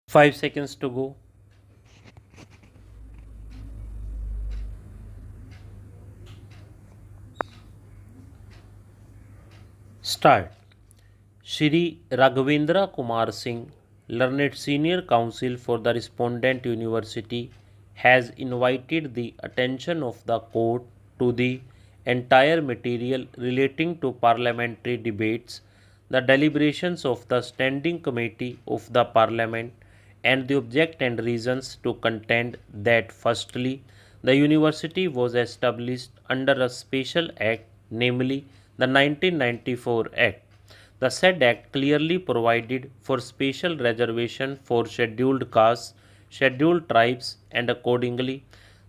5 seconds to go. Start. Shri Raghavendra Kumar Singh, learned senior counsel for the respondent university, has invited the attention of the court to the entire material relating to parliamentary debates, the deliberations of the standing committee of the parliament, and the object and reasons to contend that firstly, the university was established under a special act, namely the 1994 Act. The said Act clearly provided for special reservation for scheduled castes, scheduled tribes, and accordingly,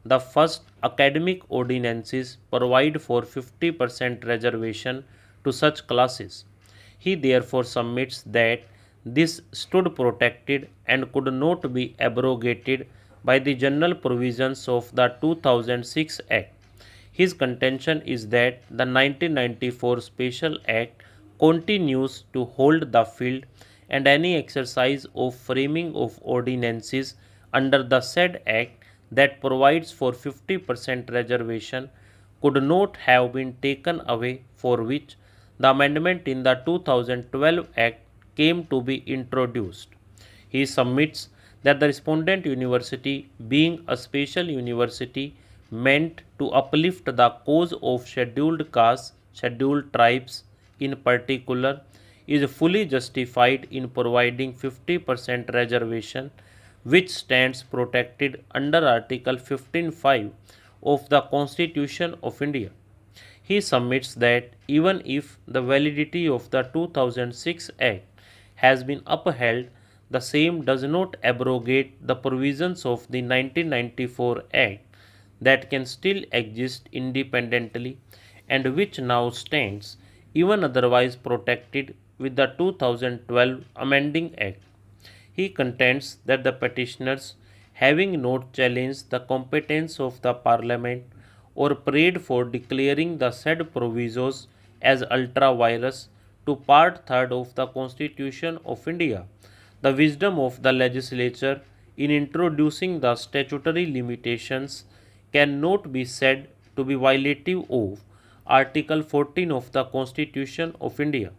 the first academic ordinances provide for 50% reservation to such classes. He therefore submits that this stood protected and could not be abrogated by the general provisions of the 2006 Act. His contention is that the 1994 Special Act continues to hold the field and any exercise of framing of ordinances under the said Act that provides for 50% reservation could not have been taken away, for which the amendment in the 2012 Act came to be introduced. He submits that the respondent university, being a special university meant to uplift the cause of scheduled castes, scheduled tribes in particular, is fully justified in providing 50% reservation, which stands protected under Article 15(5) of the Constitution of India. He submits that even if the validity of the 2006 Act has been upheld, the same does not abrogate the provisions of the 1994 Act that can still exist independently and which now stands even otherwise protected with the 2012 Amending Act. He contends that the petitioners, having not challenged the competence of the Parliament or prayed for declaring the said provisos as ultra vires to Part 3rd of the Constitution of India, the wisdom of the legislature in introducing the statutory limitations cannot be said to be violative of Article 14 of the Constitution of India.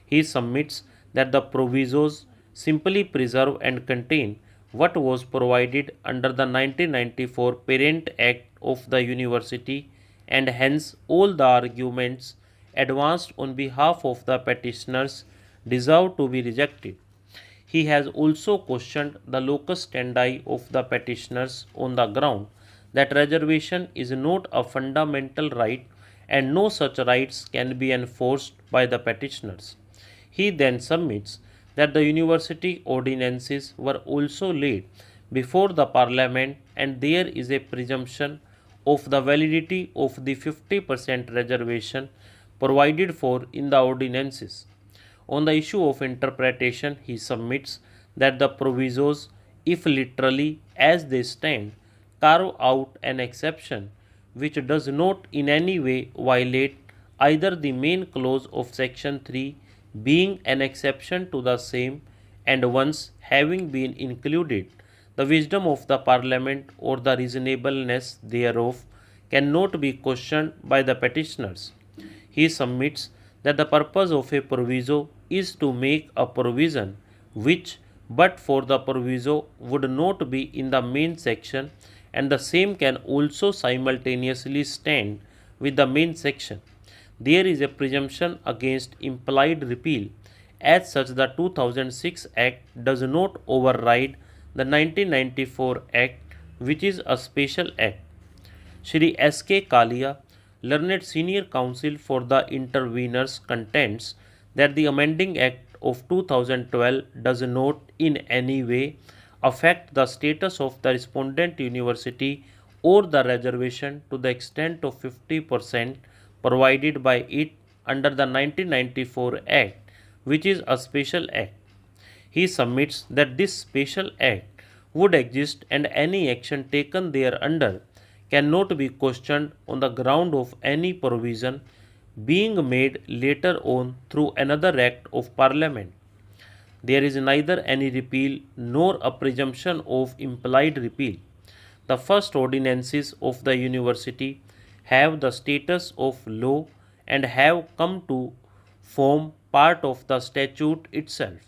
He submits that the provisos simply preserve and contain what was provided under the 1994 Parent Act of the University, and hence all the arguments advanced on behalf of the petitioners deserve to be rejected. He has also questioned the locus standi of the petitioners on the ground that reservation is not a fundamental right and no such rights can be enforced by the petitioners. He then submits that the university ordinances were also laid before the parliament and there is a presumption of the validity of the 50% reservation provided for in the ordinances. On the issue of interpretation, he submits that the provisos, if literally as they stand, carve out an exception which does not in any way violate either the main clause of section 3 being an exception to the same and once having been included, the wisdom of the parliament or the reasonableness thereof cannot be questioned by the petitioners. He submits that the purpose of a proviso is to make a provision which, but for the proviso, would not be in the main section, and the same can also simultaneously stand with the main section. There is a presumption against implied repeal. As such, the 2006 Act does not override the 1994 Act, which is a special act. Shri S.K. Kalia, learned senior counsel for the interveners, contends that the amending act of 2012 does not in any way affect the status of the respondent university or the reservation to the extent of 50% provided by it under the 1994 Act, which is a special act. He submits that this special act would exist and any action taken thereunder cannot be questioned on the ground of any provision being made later on through another act of parliament. There is neither any repeal nor a presumption of implied repeal. The first ordinances of the university have the status of law and have come to form part of the statute itself.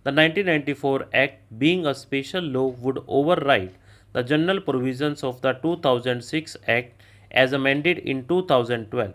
The 1994 Act, being a special law, would override the general provisions of the 2006 Act as amended in 2012.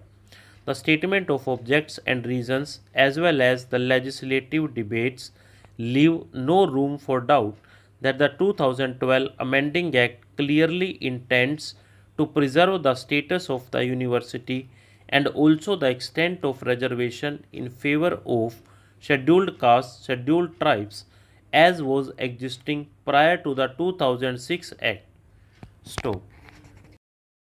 The statement of objects and reasons, as well as the legislative debates, leave no room for doubt that the 2012 Amending Act clearly intends to preserve the status of the university and also the extent of reservation in favor of scheduled castes, scheduled tribes, as was existing prior to the 2006 Act. Stop.